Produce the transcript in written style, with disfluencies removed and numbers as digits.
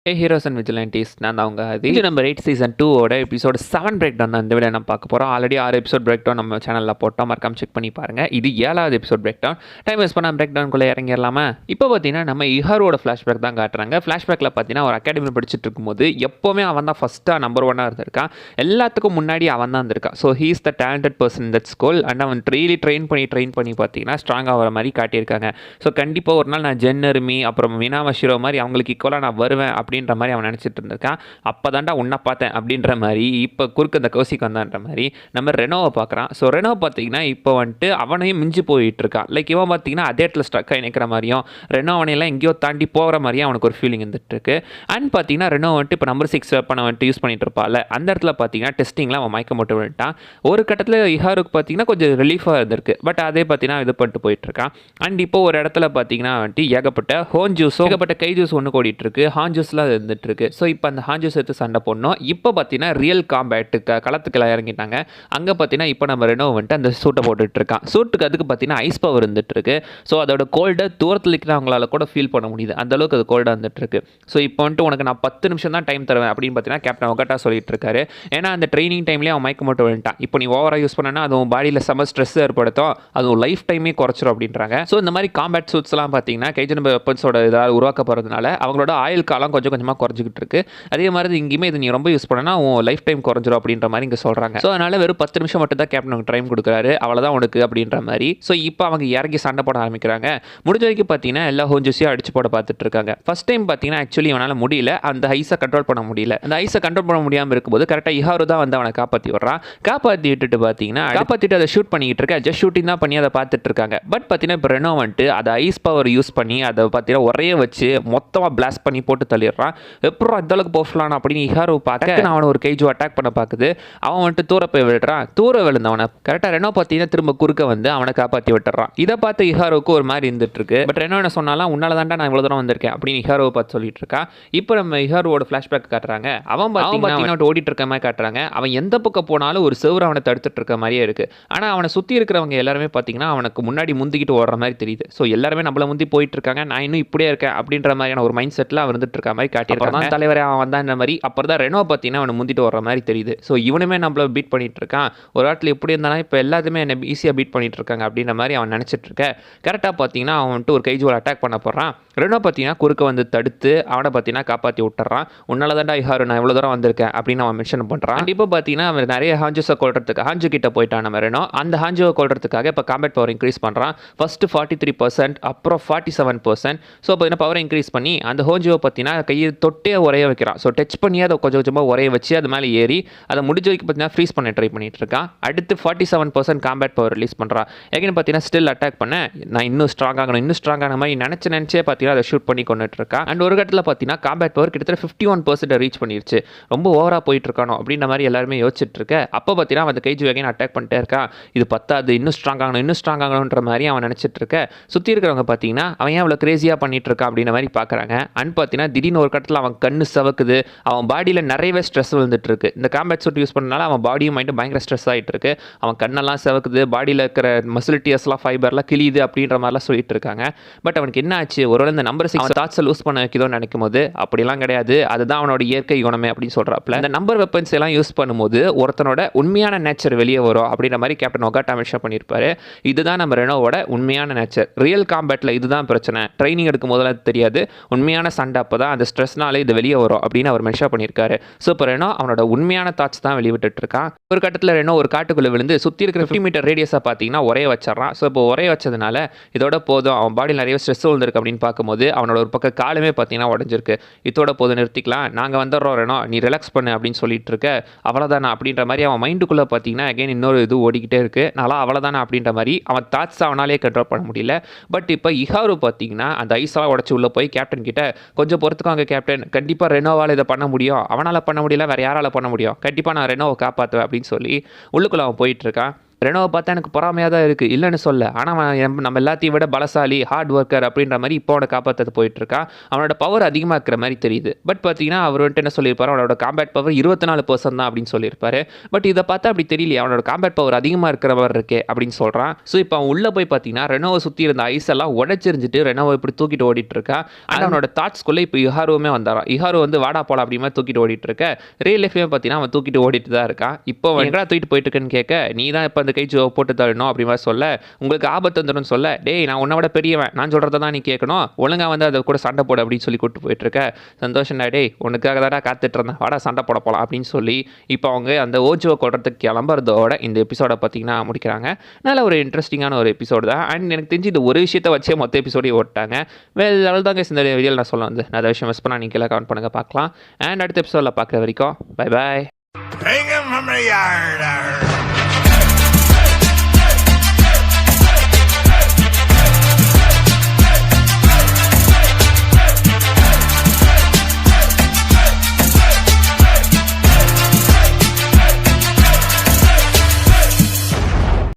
Hey heroes and விஜிலண்டிஸ் நான் தான் அவங்க இது நம்பர் 8 சீசன் 2ஓட எபிசோட் 7 பிரேக் டவுன் தான் இந்த வீடியோ நம்ம பார்க்க போகிறோம். ஆல்ரெடி 6 எபிசோட் பிரேக் டவுன் நம்ம சேனலில் போட்டோம், மறக்காம செக் பண்ணி பாருங்கள். இது 7வது episode break down. Time waste பண்ணால் பிரேக் டவுனுக்குள்ளே இறங்கிடலாமா? இப்போ பார்த்தீங்கன்னா நம்ம இஹாரோட ஃப்ளாஷ்பேக் தான் காட்டுறாங்க. ஃப்ளாஷ்பேக்கில் பார்த்தீங்கன்னா ஒரு அகாடமி படிச்சுட்டு இருக்கும்போது எப்போவுமே அவன் தான் ஃபஸ்ட்டாக நம்பர் 1 இருந்திருக்கான். எல்லாத்துக்கும் முன்னாடி அவன் தான் இருந்திருக்கான். So he is the talented person in that school and அவன் ட்ரெயின் பண்ணி பார்த்தீங்கன்னா ஸ்ட்ராங்காக வர மாதிரி காட்டியிருக்காங்க. ஸோ கண்டிப்பாக ஒரு நாள் நான் ஜென்னருமி அப்புறம் மீனாவஷிரோ மாதிரி அவங்களுக்கு ஈக்குவலாக நான் வருவேன் அப்படின்ற மாதிரி அவன் நினச்சிட்டு இருந்திருக்கான். அப்போ தாண்டா உன்னை பார்த்தேன் அப்படின்ற மாதிரி இப்போ குறுக்க இந்த கௌசிக் வந்தான்ற மாதிரி நம்ம ரெனோவை பார்க்குறான். ஸோ ரெனோ பார்த்தீங்கன்னா இப்போ வந்துட்டு அவனையும் மிஞ்சி போயிட்டு இருக்கான். லைக் இவன் பார்த்தீங்கன்னா அதே இடத்துல ஸ்ட்ரக் ஆகி நிற்கிற மாதிரியும் ரெனோ அவனையெல்லாம் எங்கேயோ தாண்டி போகிற மாதிரியும் அவனுக்கு ஒரு ஃபீலிங் இருந்துட்டு இருக்கு. அண்ட் பார்த்தீங்கன்னா ரெனோ வந்துட்டு இப்போ நம்பர் 6 வெப்பனை வந்துட்டு யூஸ் பண்ணிட்டு இருப்பாள். அந்த இடத்துல பார்த்தீங்கன்னா டெஸ்டிங்கில் அவன் மயக்க மட்டும் விட்டான். ஒரு கட்டத்தில் இஹாருக்கு பார்த்தீங்கன்னா கொஞ்சம் ரிலீஃபாக இருந்திருக்கு. பட் அதே பார்த்தீங்கன்னா இது பண்ணிட்டு போயிட்டு இருக்கான். அண்ட் இப்போ ஒரு இடத்துல பார்த்தீங்கன்னா வந்துட்டு ஏகப்பட்ட ஹோன் ஜூஸ் ஏகப்பட்ட கை ஜூஸ் ஒன்று கூடிட்டு இருக்கு, ஹான் ஜூஸ்லாம் இருந்துட்டு இருக்கு. ஸோ இப்போ அந்த ஹான் ஜூஸ் எடுத்து சண்டை போடணும். இப்போ பார்த்தீங்கன்னா ரியல் காம்பேட்டுக்கு களத்துக்குள்ள இறங்கிட்டாங்க. அங்கே பார்த்தீங்கன்னா இப்போ நம்ம ரெனோ வந்துட்டு அந்த சூட்டை போட்டுட்டு இருக்கான். சூட்டுக்கு அதுக்கு பார்த்தீங்கன்னா ஐஸ் பவர் இருந்துட்டு இருக்கு. ஸோ அதோட கோல்டை தூரத்தில் இருக்கிறவங்களால கூட ஃபீல் பண்ண முடியுது, அந்த அளவுக்கு அது கோல்டாக இருந்துட்டு இருக்கு. ஸோ இப்போ வந்துட்டு உனக்கு நான் 10 நிமிஷம் தான் டைம் தருவேன் அப்படின்னு பார்த்தீங்கன்னா கேப்டன் ஒகட்டா சொல்லிட்டு இருக்காரு. ஏன்னா அந்த ட்ரைனிங் டைம்லேயே அவன் மயக்க மட்டும் விட்டான். இப்போ நீ ஓவராக யூஸ் பண்ணனா அதுவும் பாடியில் செம ஸ்ட்ரெஸ் ஏற்படுத்தும், அதுவும் லைஃப் டைமே குறைச்சிரும் அப்படின்றாங்க. ஸோ இந்த மாதிரி காம்பேட் சூட்ஸ்லாம் பார்த்தீங்கன்னா கைஜன் வெப்பன்ஸோட இதாக உருவாக்கப்படுறதுனால அவங்களோட ஆயுள் காலம் கொஞ்சம் கொஞ்சமாக குறைஞ்சிக்கிட்டு இருக்கு. அதே மாதிரி இங்கேயுமே இது நீ ரொம்ப யூஸ் பண்ணனா உன் லைஃப் டைம் குறைஞ்சிரும் அப்படின்ற மாதிரி இங்கே சொல்கிறாங்க. ஸோ அதனால் வெறும் 10 நிமிஷம் மட்டும் தான் கேப்டனுக்கு டைம் கொடுக்குறாரு, அவ்வளோதான் உனக்கு அப்படின்ற மாதிரி. ஸோ இப்போ அவங்க இறங்கி சண்டை போட ஆரம்பிக்கிறாங்க. முடிஞ்ச வரைக்கும் பார்த்தீங்கன்னா எல்லா ஹோஞ்சஸையும் அடிச்சு போட பார்த்துட்டு இருக்காங்க. ஃபர்ஸ்ட் டைம் பார்த்தீங்கன்னா ஆக்சுவலி அவனால் முடியல, அந்த ஐஸை கண்ட்ரோல் பண்ண முடியல. அந்த ஐஸை கண்ட்ரோல் பண்ண முடியாமல் இருக்கும்போது கரெக்டாக இஹாரு தான் வந்து அவனை காப்பாற்றி விடுறான். காப்பாற்றி விட்டுட்டு பார்த்தீங்கன்னா காப்பாற்றிட்டு அதை ஷூட் பண்ணிக்கிட்டு இருக்க, ஜஸ்ட் ஷூட்டிங் தான் பண்ணி அதை பார்த்துட்டு இருக்காங்க. பட் பார்த்தீங்கன்னா இப்போ ரெனோ வந்துட்டு அதை ஐஸ் பவர் யூஸ் பண்ணி அதை பார்த்தீங்கன்னா ஒரே வச்சு மொத்தமாக பிளாஸ்ட் பண்ணி போட்டு தள்ளிடுறான். எப்பறம் இந்த அளவுக்கு போஃப்லான் அப்படின்னு இஹாரு பார்க்க அவனை ஒரு கைஜு அட்டாக் பண்ண பார்க்குது. அவன் வந்துட்டு தூர போய் விழுறான். தூர விழுந்தவனை கரெக்டாக ரெனோ பார்த்தீங்கன்னா திரும்ப குறுக்க வந்து அவனை காப்பாற்றி விட்டுறான். இதை பார்த்து இஹாரோவுக்கு ஒரு மாதிரி இருந்துட்டு இருக்கு. பட் ரெனோ என்ன சொன்னாலும் உன்னால தாண்டா நான் இவ்வளோ தூரம் வந்திருக்கேன் அப்படின்னு இஹாரோவை பார்த்து சொல்லிட்டு இருக்கா. இப்போ நம்ம இஹாரோட ஃப்ளாஷ்பேக் காட்டுறாங்க. அவன் பார்த்தீங்கன்னா ஓடிட்டு இருக்க மாதிரி காட்டுறாங்க. அவன் எந்த பக்கம் போனாலும் ஒரு செவரு அவனை தடுத்துட்டு இருக்க மாதிரியே இருக்கு. ஆனால் அவனை சுற்றி இருக்கிறவங்க எல்லாருமே பார்த்தீங்கன்னா அவனுக்கு முன்னாடி முந்திக்கிட்டு ஓடுற மாதிரி தெரியுது. ஸோ எல்லாருமே நம்மள முந்தி போயிட்டு இருக்காங்க, நான் இன்னும் இப்படியே இருக்கேன் அப்படின்ற மாதிரியான ஒரு மைண்ட் செட்டில் அவன் இருந்துட்டு இருக்க மாதிரி காட்டியிருக்காங்க. தலைவரே அவன் வந்தான் இந்த மாதிரி. அப்புறம் தான் ரெனோ பார்த்தீங்கன்னா அவனை முந்திட்டு வர்ற மாதிரி தெரியுது. ஸோ இவனுமே நம்மள பீட் பண்ணிட்டு இருக்கான். ஒரு இடத்துல எப்படி இருந்தாலும் இப்போ எல்லாத்துமே என்ன ஈஸியாக பீட் பண்ணிட்டு இருக்காங்க அப்படின்ற மாதிரி அவன் நினச்சிட்டு இருக்க. கரெக்டாக பார்த்தீங்கன்னா அவன் வந்துட்டு ஒரு கைஜுவல் அட்டாக் பண்ண போகிறான். ரெனோ பார்த்தீங்கன்னா குறுக்க வந்து தடுத்து அவனை பார்த்தீங்கன்னா காப்பாற்றி விட்டுறான். உன்னால தாண்டா இஹாரு நான் இவ்வளோ தூரம் வந்திருக்கேன் அப்படின்னு அவன் மென்ஷன் பண்ணுறான். இப்போ பார்த்தீங்கன்னா அவன் நிறைய ஹாஞ்சஸை கொள்றதுக்கு ஹாஞ்சு கிட்ட போயிட்டான் நம்ம ரெனோ. அந்த ஹாஞ்சுவை கொள்றதுக்காக இப்போ காம்பேட் பவர் இன்க்ரீஸ் பண்ணுறான். ஃபர்ஸ்ட் 43%, அப்புறம் 47%. ஸோ பார்த்தீங்கன்னா பவர் இன்க்ரீஸ் பண்ணி அந்த ஹோஞ்சுவை பார்த்தீங்கன்னா கையை தொட்டே உரைய வைக்கிறான். ஸோ டச் பண்ணி அதை கொஞ்சம் கொஞ்சமாக உரைய வச்சு அது மேலே ஏறி அதை முடிஞ்ச வரைக்கும் பார்த்தீங்கன்னா ஃப்ரீஸ் பண்ண ட்ரை பண்ணிட்டு இருக்கான். அடுத்து 47% காம்பேட் பவர் ரிலீஸ் பண்ணுறான். எங்கன்னு பார்த்தீங்கன்னா ஸ்டில் அட்டாக் பண்ண நான் இன்னும் ஸ்ட்ராங் ஆகணும் மாதிரி நினச்சே பார்த்தீங்கன்னா அதை ஷூட் பண்ணி கொண்டுட்டு இருக்கான். அண்ட் ஒரு கட்டத்தில் பார்த்தீங்கன்னா காம்பேட் பவர் கிட்டத்தட்ட 51% ரீச் பண்ணிருச்சு. ரொம்ப ஓவராக போயிட்டு இருக்கானோ அப்படின்ற மாதிரி எல்லாருமே யோசிச்சுட்டு இருக்க. அப்போ பார்த்தீங்கன்னா அந்த கைஜு வேகன் அட்டாக் பண்ணிட்டே இருக்கான். இது பத்தாது, இன்னும் ஸ்ட்ராங் ஆகணுன்ற மாதிரி அவன் நினச்சிட்டு இருக்க. சுற்றி இருக்கிறவங்க பார்த்தீங்கன்னா அவன் ஏன் அவ்வளோ கிரேசியாக பண்ணிட்டு இருக்கான் அப்படின்ற மாதிரி பார்க்குறாங்க. அண்ட் பார்த்தீங்கன்னா திடீர்னு ஒரு கட்டத்தில் அவன் கண்ணு சவக்குது, அவன் பாடியில் நிறையவே ஸ்ட்ரெஸ் வந்துட்டு இருக்கு. இந்த காம்பேட் சூட் யூஸ் பண்ணனால அவன் பாடியும் மைண்டும் பயங்கர ஸ்ட்ரெஸ் ஆகிட்டு இருக்கு. அவன் கண்ணெல்லாம் செவக்குது, பாடியில் இருக்கிற மசிலிட்டியஸ்லாம் ஃபைபர்லாம் கிளியுது அப்படின்ற மாதிரிலாம் சொல்லிட்டு இருக்காங்க. பட் அவனுக்கு என்ன ஆச்சு, ஒரு இந்த நம்பர் 6 தாட்ஸை லூஸ் பண்ண வைக்கணும்னு நினைக்கும் போது அப்படிலாம் கிடையாது, அதுதான் அவனோட இயற்கை குணமே அப்படின்னு சொல்கிறாப்புல. இந்த நம்பர் வெப்பன்ஸ் எல்லாம் யூஸ் பண்ணும்போது ஒருத்தனோட உண்மையான நேச்சர் வெளியே வரும் அப்படின்ற மாதிரி கேப்டன் ஒகாட்டா மென்ஷன் பண்ணியிருப்பாரு. இதுதான் நம்ம ரெனோவோட உண்மையான நேச்சர். ரியல் காம்பேட்டில் இதுதான் பிரச்சனை. ட்ரைனிங் எடுக்கும் போதெல்லாம் தெரியாது, உண்மையான சண்டை அப்போ தான் அந்த ஸ்ட்ரெஸ்னாலே இது வெளியே வரும் அப்படின்னு அவர் மென்ஷன் பண்ணியிருக்காரு. ஸோ இப்போ ரெனோ அவனோட உண்மையான தாட்ஸ் தான் வெளிவிட்டு இருக்கான். ஒரு கட்டத்தில் ரெனோ ஒரு காட்டுக்குள்ளே விழுந்து சுற்றி இருக்கிற 50 மீட்டர் ரேடியஸாக பார்த்தீங்கன்னா ஒரே வச்சிடறான். ஸோ இப்போ ஒரே வச்சதுனால இதோட போதும், அவன் பாடியில் நிறைய ஸ்ட்ரெஸ் விழுந்திருக்கு அப்படின்னு பார்க்கும்போது அவனோட ஒரு பக்கம் காலுமே பார்த்தீங்கன்னா உடஞ்சிருக்கு. இதோட போதும் நிறுத்திக்கலாம், நாங்கள் வந்துடுறோம் ரெனோ, நீ ரிலாக்ஸ் பண்ணு அப்படின்னு சொல்லிட்டு இருக்க. அவ்வளோதானா அப்படின்ற மாதிரி அவன் மைண்டுக்குள்ளே பார்த்தீங்கன்னா அகைன் இன்னொரு இது ஓடிக்கிட்டே இருக்கு. நல்லா அவ்வளோதானா அப்படின்ற மாதிரி அவன் தாட்ஸ் அவனாலே கண்ட்ரோல் பண்ண முடியல. பட் இப்போ இஹாரு பார்த்தீங்கன்னா அந்த ஐஸாக உடச்சி உள்ளே போய் கேப்டன் கிட்ட கொஞ்சம் பொறுத்துக்காங்க கேப்டன், கண்டிப்பாக ரெனோவால் இதை பண்ண முடியும், அவனால் பண்ண முடியல வேறு யாரால் பண்ண முடியும், கண்டிப்பாக நான் ரெனோவை காப்பாற்றுவேன் அப்படின்னு சொல்லி உள்ளுக்குள்ளே அவன் போயிட்டு இருக்கான். ரெனோவை பார்த்தா எனக்கு பொறாமையாக தான் இருக்குது, இல்லைன்னு சொல்ல. ஆனால் நம்ம எல்லாத்தையும் விட பலசாலி, ஹார்ட் ஒர்க்கர் அப்படின்ற மாதிரி இப்போ அவனை காப்பாற்றது போயிட்டுருக்கான். அவனோட பவர் அதிகமாக இருக்கிற மாதிரி தெரியுது. பட் பார்த்தீங்கன்னா அவர் வந்துட்டு என்ன சொல்லியிருப்பாரு, அவனோட காம்பேட் பவர் 24% தான் அப்படின்னு சொல்லியிருப்பாரு. பட் இதை பார்த்தா அப்படி தெரியலையே, அவனோட காம்பேட் பவர் அதிகமாக இருக்கிற மாதிரி இருக்கே அப்படின்னு சொல்கிறான். ஸோ இப்போ அவன் உள்ளே போய் பார்த்தீங்கன்னா ரெனோவை சுற்றி இருந்த ஐஸ் எல்லாம் உடச்சிருந்துட்டு ரெனோவை இப்படி தூக்கிட்டு ஓடிட்டு இருக்கான். ஆனால் அவனோட தாட்ஸ்குள்ளே இப்போ இஹாருவுமே வந்தாரான். இஹாரு வந்து வாடா போல அப்படி மாதிரி தூக்கிட்டு ஓடிட்டு இருக்க. ரியல் லைஃப்லேயே பார்த்தீங்கன்னா அவன் தூக்கிட்டு ஓடிட்டு தான் இருக்கான். இப்போ எங்கடா தூக்கிட்டு போயிட்டு இருக்குன்னு கேட்க, நீ தான் இப்போ அந்த கைச்சு போட்டு தள்ளணும் அப்படி மாதிரி சொல்ல, உங்களுக்கு ஆபத்து வந்துடும் சொல்ல, டேய் நான் உன்னை விட பெரியவன், நான் சொல்கிறத தான் நீ கேட்கணும், ஒழுங்காக வந்து அதை கூட சண்டை போட அப்படின்னு சொல்லி கூப்பிட்டு போயிட்டு இருக்க. சந்தோஷம்டா, டேய் உனக்காக தானே காத்துட்டு இருந்தேன், வாடா சண்டை போட போகலாம் அப்படின்னு சொல்லி இப்போ அவங்க அந்த ஓஜோவை கொள்றதுக்கு கிளம்புறதோட இந்த எபிசோடை பார்த்தீங்கன்னா முடிக்கிறாங்க. நல்ல ஒரு இன்ட்ரெஸ்டிங்கான ஒரு எபிசோடு தான். அண்ட் எனக்கு தெரிஞ்சு இந்த ஒரு விஷயத்தை வச்சே மொத்த எபிசோடையும் ஓட்டாங்க. வேறு தாங்க இந்த வீடியோவில் நான் சொல்ல வந்து நான் அதை விஷயம் மிஸ் பண்ணால் நீங்கள் கமெண்ட் பண்ணுங்கள், பார்க்கலாம். அண்ட் அடுத்த எபிசோடில் பார்க்குற வரைக்கும் பை பாய்.